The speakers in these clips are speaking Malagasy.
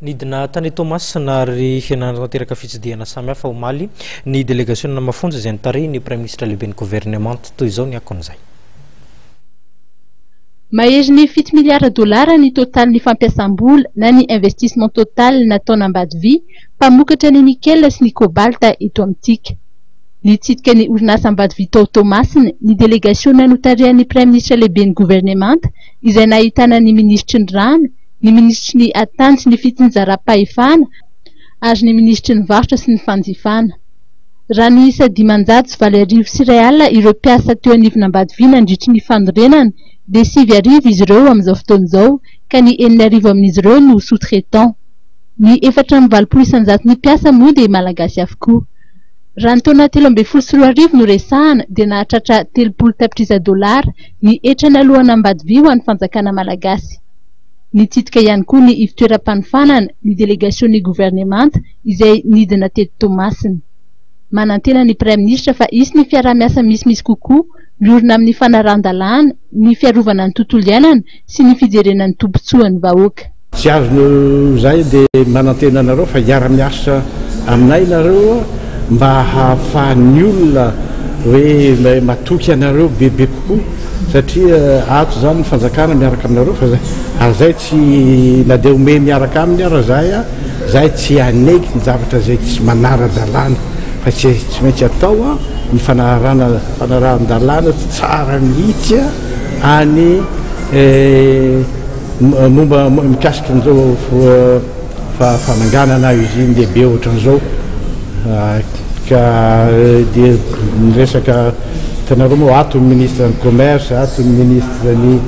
Nidina tany Thomas nary fianarana teraka fitsidiana samihafa omaly ny délégation mafonja izay nitary ny Premier ministre lehibe ny gouvernement toy izao ny akon'izay. Mahery ny 7 miliarda dolara ny total ny fampiasam-bola na ny investissement total nataona Ambadivi mpamokatra ny nickel sy ny cobalt eto amintsika. Nitsidika ny orinasa Ambadivi tao Thomasiny ny délégation nanotarian'ny Premier ministre lehibe ny gouvernement izay nahitana ny ministry ny rano, ny ministry ny atany sy ny fitinjara-pahefana ary ny ministry ny varotra sy ny fanjifana. Raha ny isa 520 sy R1 ireo mpiasa teo anivon'ny Ambadivi nandritry ny fanorenana dia 7 izy ireo amin'izao fotoan'izao ka ny 4 amin'izy ireo no sous-traitant. Ny 420 ny mpiasa moa dia malagasy avokoa. Raha ny taona 13 no resahana dia nahatratra 30 tapitrisa dolara ny etrana alohan'ny Ambadivi ho an'ny fanjakana malagasy. Nitsidika ihany koa ny ivitoeram-panofanana ny délégation-ny gouvernement izay nidina teto Thomasiny. Manantena ny Premier ministre fa isy ny fiaraha-miasa misy kokoa miorina amin'ny fanaran-dalàna, ny fiarovana ny tontolo iainana sy ny fijerenan'ny tombotsoan'ny vahoaka. Tsy azo zay dia manantena anareo fa hiara-miasa aminay nareo mba hahafahan'ny olona hoe matoky anareo bebe kokoa satria ato zany ny fanjakana miaraka aminareo fa ary zay tsy na dia ome miaraka aminy ara zay tsy aneky ny zavatra zay tsy manara-dalàna fa tsy maintsy atao ny fanarahan-dalàna tsara mihitsy any momba mikasika an'izao fananganana izy iny lehibe ohatran'izao ka dia miresaka hitanareo moa ato ny ministre ny commerce, ato ny ministre ny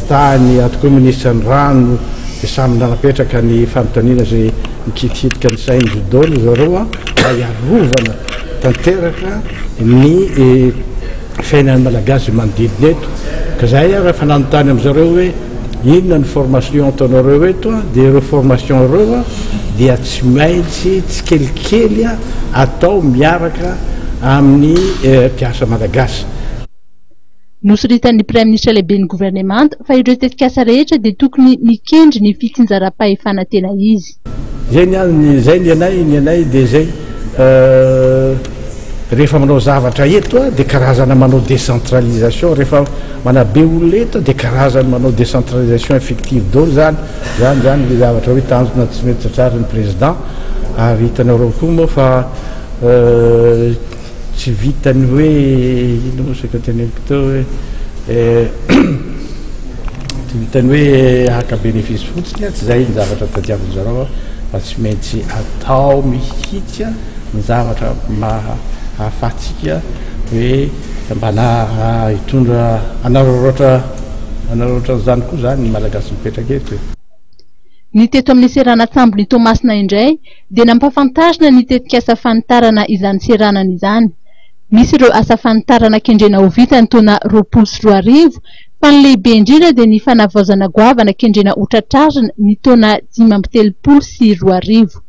tany, ato koa ministre ny rano dia samy nanapetraka ny fanontaniana zay mikitikitika ny sainy daholo zareo mba hiarovana tanteraka ny fiainan'ny malagasy manodidina eto ka zay rehefa nanontany amin'izareo hoe inona ny formation ataonareo eto dia ireo formation ireo dia tsy maintsy tsy kelikely atao miaraka amin'ny mpiasa malagasy. Nosoritan'ny Premier ministre lehibe ny gouvernement fa ireo tetikasa rehetra dia tokony nikendry ny fitinjara-pahefana tena izy. Zay ny anay dia zay rehefa manao zavatra eto dia karazana manao décentralisation, rehefa manabe olona eto dia karazana manao décentralisation effective daholo zany le zavatra hoe tanjona tsy mety tsatsara ny président ary hitanareo koa moa fa tsy vitany hoe ino moa saka teneniko tao hoe tsy vitany hoe haka bénéfice fotsiny tsy zay ny zavatra tadiaviny zareo fa tsy maintsy atao mihitsy ny zavatra mahafahatsika hoe mba hitondra anararaotra zany koa zany ny malagasy mipetraka eto. Ny teto amin'ny seranatsambo ny Thomasina indray dia nampafantarina ny tetikasa fanitarana izany seranana izany. Misy ireo asa fanitarana kendrena ho vita ny taona 2020 fa ny lehibe indrindra dia ny fanavaozana goavana kendrena ho tratrarina ny taona 530 sy 2020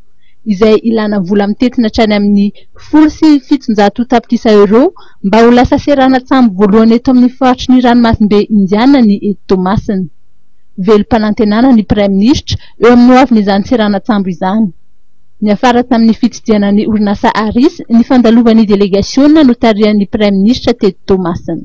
izay ilana vola mitetina hatrany amin'ny 10 sy 700 tapitrisa euro mba ho lasa seranatsambo voalohany eto amin'ny faritry ny ranomasimbe indiana ny eto Thomasina. Velom-panantenana ny Premier ministre eo amin'ny hoavin'izany seranatsambo izany. Niafara tamin'ny fitsidiana ny orinasa Aris ny fandalovan'ny délégation notarian'ny Premier ministre teto Thomasina.